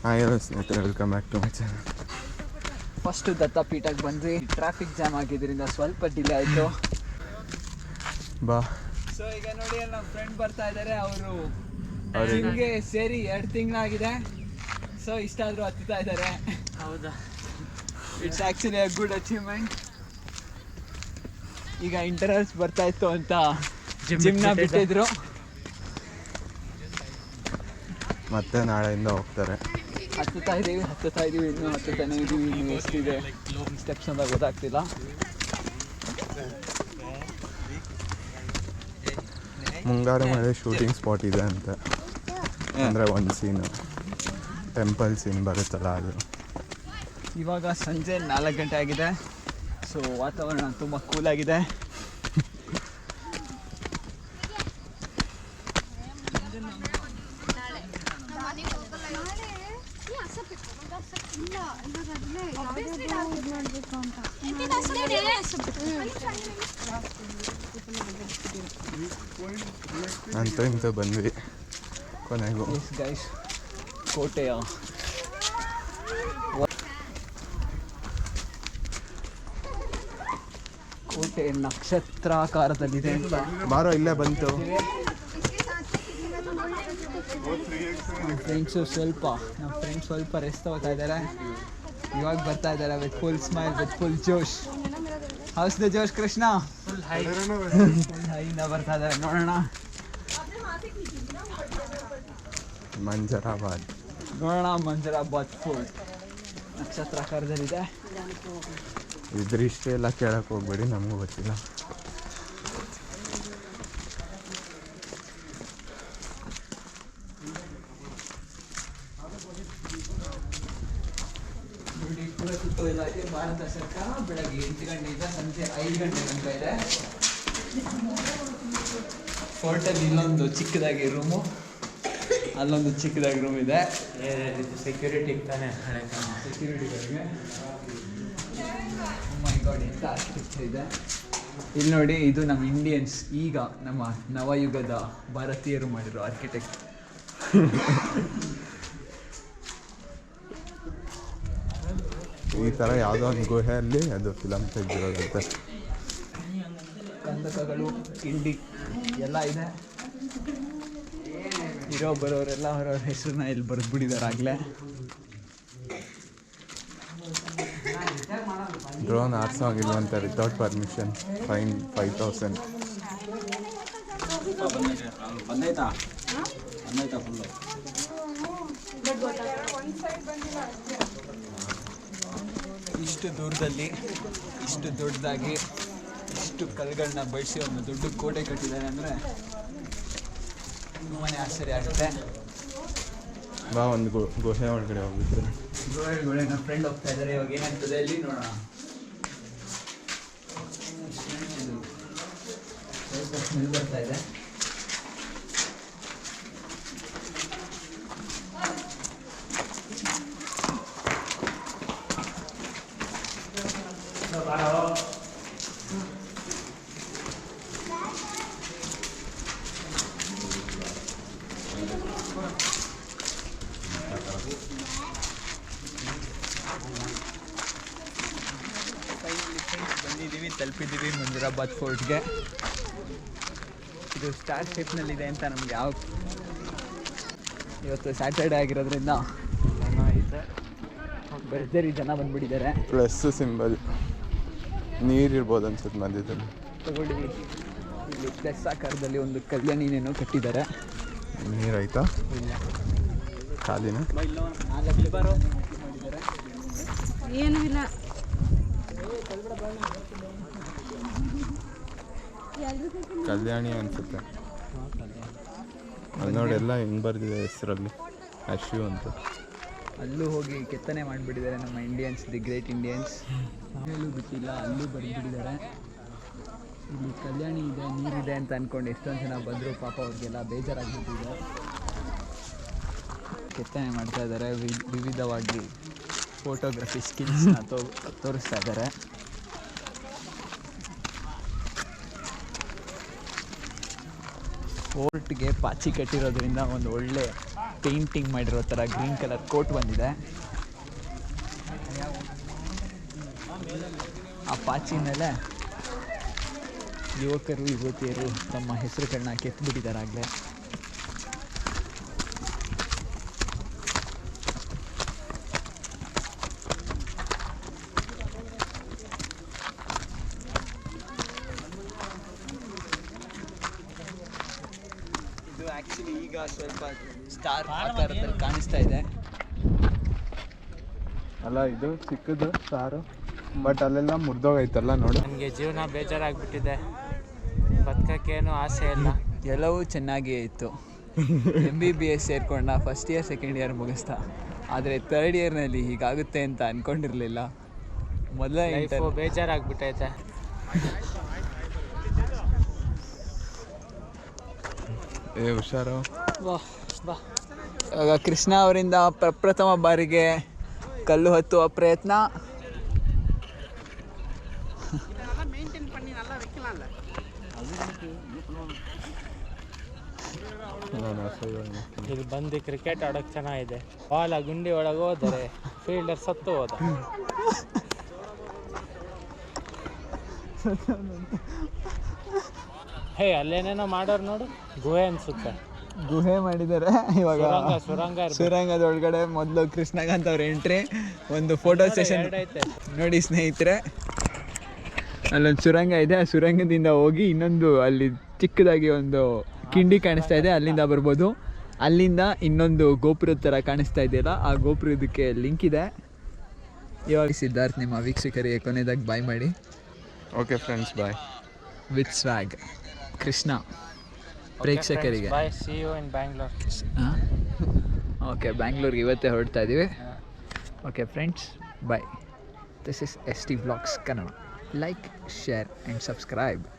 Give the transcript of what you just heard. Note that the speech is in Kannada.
ಹಾಯ್ ಸ್ನೇಹಿತರೆ, welcome back to my channel. First ದತ್ತಪೀಠಕ್ಕೆ ಬಂದ್ವಿ. ಟ್ರಾಫಿಕ್ ಜಾಮ್ ಆಗಿದ್ದರಿಂದ ಸ್ವಲ್ಪ ಡಿಲೇ ಆಯಿತು. ಬಾ. ಸೊ ಈಗ ನೋಡಿ ಅಲ್ಲಿ ನಮ್ಮ ಫ್ರೆಂಡ್ ಬರ್ತಾ ಇದ್ದಾರೆ. ಅವರು ನಿಮಗೆ ಸೇರಿ 2 ತಿಂಗಳಾಗಿದೆ. ಸೊ ಇಷ್ಟಾದರೂ ಹತ್ತುತ್ತಾ ಇದ್ದಾರೆ. ಹೌದಾ? It's actually a good achievement. ಈಗ ಇಂಟರ್ವಲ್ಸ್ ಬರ್ತಾ ಇತ್ತು ಅಂತ ಜಿಮ್ನ ಬಿಟ್ಟಿದ್ರು. ಮತ್ತೆ ನಾಳೆಯಿಂದ ಹೋಗ್ತಾರೆ. ಹತ್ತುತ್ತಾ ಇದ್ದೀವಿ, ಇನ್ನೂ ಹತ್ತುತ್ತಾನೆ ಇದ್ದೀವಿ. ಇನ್ನು ಎಷ್ಟಿದೆ ಸ್ಟೆಪ್ಸ್ ಅಂತ ಗೊತ್ತಾಗ್ತಿಲ್ಲ. ಮುಂಗಾರು ಮಳೆ ಶೂಟಿಂಗ್ ಸ್ಪಾಟ್ ಇದೆ ಅಂತ. ಅಂದರೆ ಒಂದು ಸೀನು, ಟೆಂಪಲ್ ಸೀನ್ ಬರುತ್ತಲ್ಲ ಅದು. ಇವಾಗ ಸಂಜೆ 4 ಗಂಟೆ ಆಗಿದೆ. ಸೊ ವಾತಾವರಣ ತುಂಬ ಕೂಲಾಗಿದೆ. ಅಂತ ಇಂತ ಬಂದ್ವಿ ಕೊನೆಗೂ. ಗೈಸ್, ಕೋಟೆಯ ಕೋಟೆ ನಕ್ಷತ್ರಾಕಾರದಲ್ಲಿದೆ ಅಂತ. ಬಾರೋ, ಇಲ್ಲೇ ಬಂತು. ನಮ್ಮ ಫ್ರೆಂಡ್ಸ್ ಸ್ವಲ್ಪ ರೆಸ್ಟ್ ತಗೋತಾ ಇದ್ದಾರೆ. ಇವಾಗ ಬರ್ತಾ ಇದ್ದಾರೆ with full smile, with full josh. How's the josh Krishna? Full ಹೈಯಿಂದ ಬರ್ತಾ ಇದ್ದಾರೆ. ನೋಡೋಣ. ಮಂಜರಾಬಾದ್ ಫೋರ್ಟ್ ನಕ್ಷತ್ರಾಕಾರದಲ್ಲಿದೆ. ಇದ್ರಿಷ್ಟೇ ಎಲ್ಲ ಕೇಳಕ್ಕೆ ಹೋಗ್ಬೇಡಿ, ನಮಗೂ ಗೊತ್ತಿಲ್ಲ. ಪುರಾತತ್ವ ಇಲಾಖೆ, ಭಾರತ ಸರ್ಕಾರ. ಬೆಳಗ್ಗೆ 8 ಗಂಟೆಯಿಂದ ಸಂಜೆ 5 ಗಂಟೆ ತನಕ ಇದೆ. ಫೋರ್ಟಲ್ಲಿ ಇಲ್ಲೊಂದು ಚಿಕ್ಕದಾಗಿ ರೂಮು, ಅಲ್ಲೊಂದು ಚಿಕ್ಕದಾಗಿ ರೂಮ್ ಇದೆ. ಸೆಕ್ಯೂರಿಟಿ ತಾನೆ, ಸೆಕ್ಯೂರಿಟಿಗಳಿಗೆ. ಮೈ ಗಾಡ್, ಎಂಥ ಆರ್ಕಿಟೆಕ್ಚರ್ ಇದೆ ಇಲ್ಲಿ ನೋಡಿ. ಇದು ನಮ್ಮ ಇಂಡಿಯನ್ಸ್, ಈಗ ನಮ್ಮ ನವಯುಗದ ಭಾರತೀಯರು ಮಾಡಿರೋ ಆರ್ಕಿಟೆಕ್ಟ್. ಈ ಥರ ಯಾವುದೋ ಒಂದು ಗುಹೆಯಲ್ಲಿ ಅದು ಫಿಲಮ್ ತೆಗೆದಿರೋದಂತೆ. ಕಂದಕಗಳು, ಕಿಂಡಿ ಎಲ್ಲ ಇದೆ. ಇರೋ ಬರೋರೆಲ್ಲ ಅವರವ್ರ ಹೆಸರನ್ನ ಇಲ್ಲಿ ಬರೆದ್ಬಿಟ್ಟಿದ್ದಾರೆ ಆಗಲೇ. ಡ್ರೋನ್ ಆರ್ಸೋಂಗಿಲ್ವಂತೆ, ವಿತೌಟ್ ಪರ್ಮಿಷನ್ ಫೈನ್ 5,000. ಇಷ್ಟು ದೂರದಲ್ಲಿ, ಇಷ್ಟು ದೊಡ್ಡದಾಗಿ, ಇಷ್ಟು ಕಲ್ಲುಗಳನ್ನ ಬಳಸಿ ಒಂದು ದೊಡ್ಡ ಕೋಟೆ ಕಟ್ಟಿದ್ದಾರೆ ಅಂದರೆ ತುಂಬಾ ಆಶ್ಚರ್ಯ ಆಗುತ್ತೆ. ಬಾ, ಒಂದು ಗುಹೆ ಒಳಗಡೆ ಹೋಗಿದ್ರು. ಗುಹೆಗಳೇ ನಮ್ಮ ಫ್ರೆಂಡ್ ಹೋಗ್ತಾ ಇದ್ದಾರೆ. ಇವಾಗ ಏನಾಗ್ತದೆ ಅಲ್ಲಿ ನೋಡೋಣ. ಸ್ಮೆಲ್ ಬರ್ತಾ ಇದೆ. ತಲುಪಿದ್ದೀವಿ ಮಂಜರಾಬಾದ್ ಫೋರ್ಟ್ಗೆ. ಇದು ಸ್ಟಾರ್ ಶೇಪ್ನಲ್ಲಿದೆ ಅಂತ ನಮಗೆ ಇವತ್ತು ಸ್ಯಾಟರ್ಡೆ ಆಗಿರೋದ್ರಿಂದ ಭರ್ಜರಿ ಜನ ಬಂದ್ಬಿಟ್ಟಿದ್ದಾರೆ. ಪ್ಲಸ್ ಸಿಂಬಲ್ ನೀರಿರ್ಬೋದು ಅನ್ಸುತ್ತೆ ಮಧ್ಯದಲ್ಲಿ. ತಗೊಳ್ಳಿ, ಇಲ್ಲಿ ಪ್ಲಸ್ ಆಕಾರದಲ್ಲಿ ಒಂದು ಕಲ್ಯಾಣಿನೇನೋ ಕಟ್ಟಿದ್ದಾರೆ. ನೀರಾಯ್ತಾ? ಖಾಲಿನ? 4 ಲಿಬಾರು ಏನೂ ಇಲ್ಲ. ಕಲ್ಯಾಣಿ ಅನ್ಸುತ್ತೆ. ಅದು ನೋಡಿ, ಎಲ್ಲ ಹೆಂಗೆ ಬರ್ದಿದೆ ಹೆಸರಲ್ಲಿ, ಅಶ್ಯು ಅಂತ. ಅಲ್ಲೂ ಹೋಗಿ ಕೆತ್ತನೆ ಮಾಡಿಬಿಟ್ಟಿದ್ದಾರೆ ನಮ್ಮ ಇಂಡಿಯನ್ಸ್, ದಿ ಗ್ರೇಟ್ ಇಂಡಿಯನ್ಸ್. ಅಲ್ಲೂ ಬಿಟ್ಟಿಲ್ಲ, ಅಲ್ಲೂ ಬರೆದ್ಬಿಟ್ಟಿದ್ದಾರೆ. ಇಲ್ಲಿ ಕಲ್ಯಾಣಿ ಇದೆ, ನೀರಿದೆ ಅಂತ ಅಂದ್ಕೊಂಡು ಎಷ್ಟೊಂದು ಜನ ಬಂದರು. ಪಾಪ ಅವ್ರಿಗೆಲ್ಲ ಬೇಜಾರಾಗಿಬಿಟ್ಟಿದೆ. ಕೆತ್ತನೆ ಮಾಡ್ತಾ ಇದ್ದಾರೆ. ವಿವಿಧವಾಗಿ ಫೋಟೋಗ್ರಫಿ ಸ್ಕಿಲ್ಸ್ನ ತೋರಿಸ್ತಾ ಇದ್ದಾರೆ. ಫೋರ್ಟ್ಗೆ ಪಾಚಿ ಕಟ್ಟಿರೋದ್ರಿಂದ ಒಂದು ಒಳ್ಳೆ ಪೇಂಟಿಂಗ್ ಮಾಡಿರೋ ಥರ ಗ್ರೀನ್ ಕಲರ್ ಕೋಟ್ ಬಂದಿದೆ. ಆ ಪಾಚಿ ಮೇಲೆ ಯುವಕರು ಯುವತಿಯರು ತಮ್ಮ ಹೆಸರುಗಳನ್ನ ಕೆತ್ತಿಬಿಟ್ಟಿದ್ದಾರೆ ಆಗಲೇ. ಇದು ಆ್ಯಕ್ಚುಲಿ ಈಗ ಸ್ವಲ್ಪ ಸ್ಟಾರ್ ಆಕಾರದಲ್ಲಿ ಕಾಣಿಸ್ತಾ ಇದೆ. ಅಲ್ಲ ಇದು ಚಿಕ್ಕದು ಸ್ಟಾರು, ಬಟ್ ಅಲ್ಲೆಲ್ಲ ಮುರಿದೋಗೈತಲ್ಲ ನೋಡು. ನನಗೆ ಜೀವನ ಬೇಜಾರಾಗ್ಬಿಟ್ಟಿದೆ, ಬದುಕಕ್ಕೇನು ಆಸೆ ಇಲ್ಲ. ಎಲ್ಲವೂ ಚೆನ್ನಾಗೇ ಇತ್ತು. MBBS ಸೇರ್ಕೊಂಡ ಫಸ್ಟ್ ಇಯರ್ ಸೆಕೆಂಡ್ ಇಯರ್ ಮುಗಿಸ್ತಾ, ಆದರೆ ಥರ್ಡ್ ಇಯರ್ನಲ್ಲಿ ಹೀಗಾಗುತ್ತೆ ಅಂತ ಅಂದ್ಕೊಂಡಿರಲಿಲ್ಲ. ಮೊದಲ ಲೈಫು ಬೇಜಾರಾಗ್ಬಿಟ್ಟೈತೆ. ಹುಷಾರು. ಇವಾಗ ಕೃಷ್ಣ ಅವರಿಂದ ಪ್ರಪ್ರಥಮ ಬಾರಿಗೆ ಕಲ್ಲು ಹತ್ತುವ ಪ್ರಯತ್ನ. ಇಲ್ಲಿ ಬಂದು ಕ್ರಿಕೆಟ್ ಆಡೋಕೆ ಚೆನ್ನಾಗಿದೆ. ಬಾಲ್ ಗುಂಡಿ ಒಳಗೆ ಹೋದರೆ ಫೀಲ್ಡರ್ ಸತ್ತು ಹೋದ. ಹೇ ಅಲ್ಲೇನೇನೋ ಮಾಡೋರು ನೋಡು, ಗುಹೆ ಅನ್ಸುತ್ತೆ. ಗುಹೆ ಮಾಡಿದ್ದಾರೆ ಇವಾಗ. ಸುರಂಗದ ಒಳಗಡೆ ಮೊದಲು ಕೃಷ್ಣಕಾಂತ್ ಅವ್ರ ಎಂಟ್ರಿ, ಒಂದು ಫೋಟೋ ಸೆಷನ್ ನೋಡಿ ಸ್ನೇಹಿತರೆ. ಅಲ್ಲೊಂದು ಸುರಂಗ ಇದೆ, ಆ ಸುರಂಗದಿಂದ ಹೋಗಿ ಇನ್ನೊಂದು ಅಲ್ಲಿ ಚಿಕ್ಕದಾಗಿ ಒಂದು ಕಿಂಡಿ ಕಾಣಿಸ್ತಾ ಇದೆ, ಅಲ್ಲಿಂದ ಬರ್ಬೋದು. ಅಲ್ಲಿಂದ ಇನ್ನೊಂದು ಗೋಪುರದ ಥರ ಕಾಣಿಸ್ತಾ ಇದೆಯಲ್ಲ, ಆ ಗೋಪುರದಕ್ಕೆ ಲಿಂಕ್ ಇದೆ. ಇವಾಗ ಸಿದ್ಧಾರ್ಥ್ ನಿಮ್ಮ ವೀಕ್ಷಕರಿಗೆ ಕೊನೆಯದಾಗಿ ಬಾಯ್ ಮಾಡಿ. Okay friends, bye with swag Krishna ಪ್ರೇಕ್ಷಕರಿಗೆ. Bye, see you in Bangalore. Okay, ಬ್ಯಾಂಗ್ಳೂರ್ಗೆ ಇವತ್ತೇ ಹೊರಡ್ತಾ ಇದ್ದೀವಿ. Okay friends, bye. This is ST Vlogs Kannada. Like, share and subscribe.